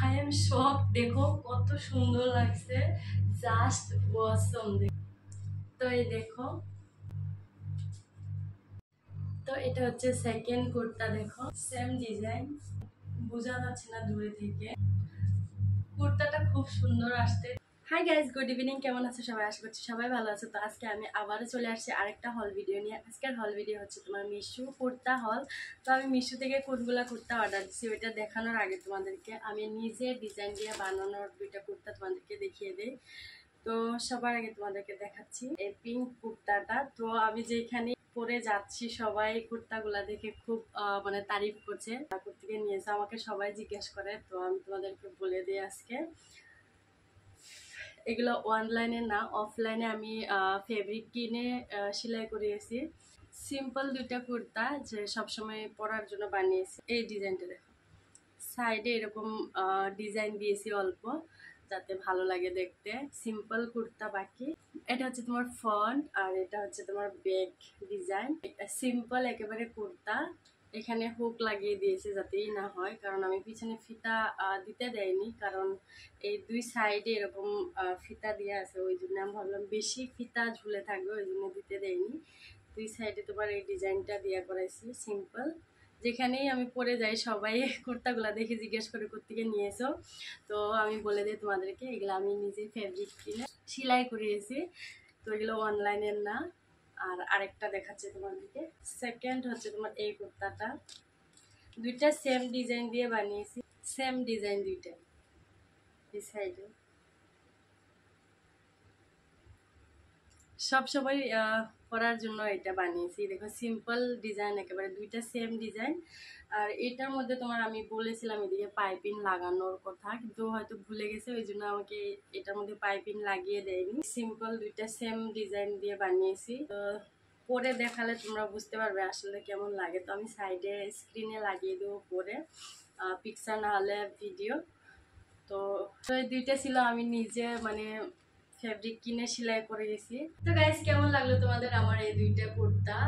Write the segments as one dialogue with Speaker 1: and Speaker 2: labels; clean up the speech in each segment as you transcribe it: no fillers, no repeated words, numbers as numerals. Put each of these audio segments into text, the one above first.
Speaker 1: I am shock, দেখো কত সুন্দর লাগছে, জাস্ট ওয়াসম। তো এই দেখো, তো এটা হচ্ছে সেকেন্ড কুর্তা। দেখো সেম ডিজাইন, বোঝা যাচ্ছে না দূরে থেকে, কুর্তাটা খুব সুন্দর আসছে। হাই গাইজ, গুড ইভিনিং, কেমন আছে সবাই? আশা করছি সবাই ভালো আছে। তো আজকে আমি আবারও চলে আসছি আরেকটা হল ভিডিও নিয়ে। আজকের হল ভিডিও হচ্ছে তোমার মিশু কুর্তা হল। তো আমি মিশু থেকে কোনগুলা কুর্তা অর্ডার দিচ্ছি ওইটা দেখানোর আগে তোমাদেরকে আমি নিজে ডিজাইন দিয়ে বানানোর দুইটা কুর্তা তোমাদেরকে দেখিয়ে দিই। তো সবার আগে তোমাদেরকে দেখাচ্ছি এই পিঙ্ক কুর্তাটা। তো আমি যেখানে পরে যাচ্ছি সবাই কুর্তাগুলা দেখে খুব মানে তারিফ করছে, থেকে নিয়েছে আমাকে সবাই জিজ্ঞেস করে। তো আমি তোমাদেরকে বলে দিই আজকে, এগুলো অনলাইনে না, অফলাইনে আমি ফেব্রিক কিনে সেলাই করিয়েছি। সিম্পল দুইটা কুর্তা যে সবসময় পরার জন্য বানিয়েছি। এই ডিজাইনটা দেখো, সাইডে এরকম ডিজাইন দিয়েছি অল্প, যাতে ভালো লাগে দেখতে। সিম্পল কুর্তা। বাকি এটা হচ্ছে তোমার ফ্রন্ট, আর এটা হচ্ছে তোমার ব্যাক ডিজাইন। সিম্পল একেবারে কুর্তা, এখানে হুক লাগিয়ে দিয়েছে যাতেই না হয়, কারণ আমি পিছনে ফিতা দিতে দেয়নি, কারণ এই দুই সাইডে এরকম ফিতা দিয়ে আছে, ওই জন্য আমি ভাবলাম বেশি ফিতা ঝুলে থাকবে, ওই জন্য দিতে দেয়নি। দুই সাইডে তোমার এই ডিজাইনটা দিয়ে করাইছি সিম্পল। যেখানেই আমি পরে যাই সবাই কুর্তাগুলা দেখে জিজ্ঞেস করে কোত্থেকে নিয়েছো। তো আমি বলে দিই তোমাদেরকে, এগুলো আমি নিজে ফেব্রিক কিনে সেলাই করিয়েছি, তো এগুলো অনলাইনের না। আর আরেকটা দেখাচ্ছে তোমাদেরকে, সেকেন্ড হচ্ছে তোমার এই কুর্তাটা, দুইটা সেম ডিজাইন দিয়ে বানিয়েছি, সেম ডিজাইন দুইটা এই সাইডে। সব সময় করার জন্য এটা বানিয়েছি। দেখো সিম্পল ডিজাইন, একেবারে দুইটা সেম ডিজাইন। আর এটার মধ্যে তোমার আমি বলেছিলাম এদিকে পাইপিং লাগানোর কথা, কিন্তু হয়তো ভুলে গেছে, ওই জন্য আমাকে এটার মধ্যে পাইপিং লাগিয়ে দেয়নি। সিম্পল দুইটা সেম ডিজাইন দিয়ে বানিয়েছি। তো পরে দেখালে তোমরা বুঝতে পারবে আসলে কেমন লাগে। তো আমি সাইডে স্ক্রিনে লাগিয়ে দেবো পরে, পিকচার না হলে ভিডিও। তো এই দুইটা ছিল আমি নিজে মানে ফেব্রিক কিনে সেলাই করে গেছি। তো গাইস, কেমন লাগলো তোমাদের আমার এই দুইটা কুর্তা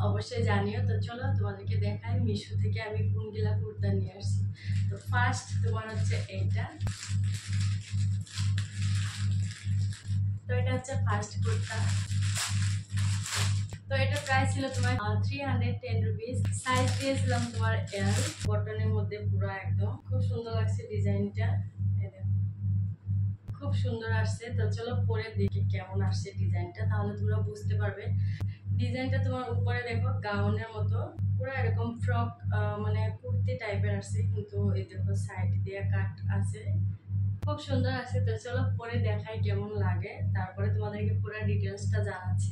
Speaker 1: অবশ্যই জানিও। তো চলো তোমাদেরকে দেখাই মিশো থেকে আমি কোনগুলা কুর্তা নিয়ে আসছি। তো ফার্স্ট তোমার হচ্ছে এইটা। তো এটা হচ্ছে ফার্স্ট কুর্তা। তো এটা প্রাইস ছিল তোমার 310 রুপিস। সাইজ দিয়েছিলাম তোমার এল, কটনের মধ্যে পুরো একদম খুব সুন্দর লাগছে ডিজাইনটা, খুব সুন্দর আসছে। তো চলো পরে দেখি কেমন আসছে ডিজাইনটা, তাহলে তোমরা বুঝতে পারবে। ডিজাইনটা তোমার উপরে দেখো গাউনের মতো, পুরো এরকম ফ্রক মানে কুর্তি টাইপের আসছে, কিন্তু এই দেখো সাইড দিয়ে কাট আছে, খুব সুন্দর আছে। তো চলো পরে দেখাই কেমন লাগে, তারপরে তোমাদেরকে পুরো ডিটেলসটা জানাচ্ছি।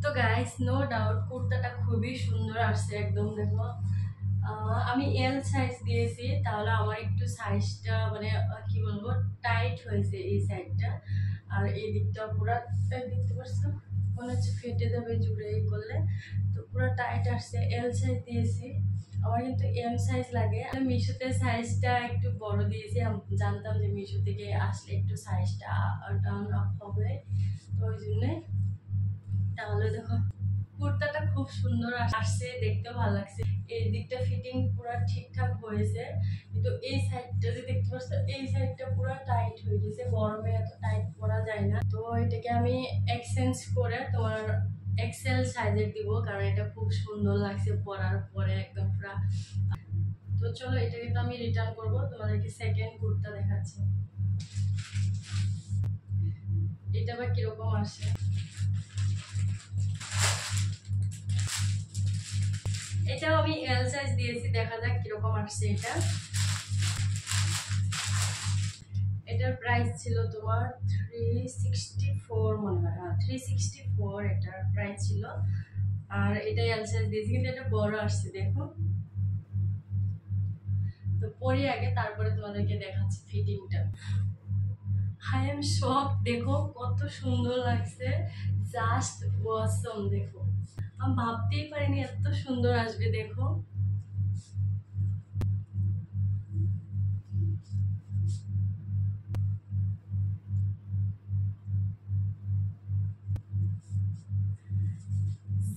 Speaker 1: তো গাইস, নো ডাউট কুর্তাটা খুবই সুন্দর আসছে একদম। দেখো আমি এল সাইজ দিয়েছি, তাহলে আমার একটু সাইজটা মানে কি বলবো টাইট হয়েছে এই সাইডটা, আর এই দিকটা পুরো দেখতে পাচ্ছ মনে হচ্ছে ফেটে যাবে জুড়ে এই করলে। তো পুরো টাইট আসছে, এল সাইজ দিয়েছি। আমার কিন্তু এম সাইজ লাগে। মিশোতে সাইজটা একটু বড় দিয়েছি, জানতাম যে মিশো থেকে আসলে একটু সাইজটা ডাউন আপ হবে, তো ওই জন্যে। তাহলে দেখো কুর্তাটা খুব সুন্দর আসছে, দেখতেও ভালো লাগছে। এই দিকটা ফিটিং পুরো ঠিকঠাক হয়েছে, কিন্তু এই সাইডটা যে দেখতে পাচ্ছ এই সাইডটা পুরো টাইট হয়ে গেছে, গরমে এত টাইট পরা যায় না। তো এটাকে আমি এক্সচেঞ্জ করে তোমার এক্সেল সাইজের দিব, কারণ এটা খুব সুন্দর লাগছে পরার পরে একদম পুরা। তো চলো এটাকে তো আমি রিটার্ন করবো, তোমাদেরকে সেকেন্ড কুর্তা দেখাচ্ছি। এটা আবার কিরকম আসে। এটাও আমি এল সাইজ দিয়েছি, দেখা যাক কিরকম আসছে এটা। এটার প্রাইস ছিল তোমার 364 মনে হয়, হ্যাঁ 364 এটার প্রাইস ছিল। আর এটা এল সাইজ দিয়েছি, কিন্তু এটা বড় আসছে দেখো। তো পরে আগে তারপরে তোমাদেরকে দেখাচ্ছি ফিটিংটা। আই এম শক, দেখো কত সুন্দর লাগছে, জাস্ট ওয়াসম। দেখো আমি ভাবতেই পারিনি এত সুন্দর আসবে। দেখো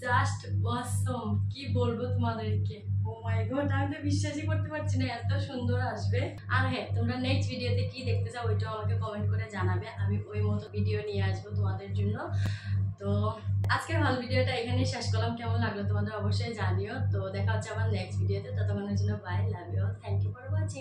Speaker 1: জাস্ট অসম, কি বলবো তোমাদেরকে। ও মাই গড, আমি তো বিশ্বাসই করতে পারছি না এত সুন্দর আসবে। আর হ্যাঁ, তোমরা নেক্সট ভিডিওতে কি দেখতে চাও ওইটাও আমাকে কমেন্ট করে জানাবে, আমি ওই মতো ভিডিও নিয়ে আসবো তোমাদের জন্য। তো আজকের হল ভিডিওটা এখানেই শেষ করলাম, কেমন লাগলো তোমাদের অবশ্যই জানিও। তো দেখা হচ্ছে আবার নেক্সট ভিডিওতে, ততক্ষণের জন্য bye, love you, thank you for watching.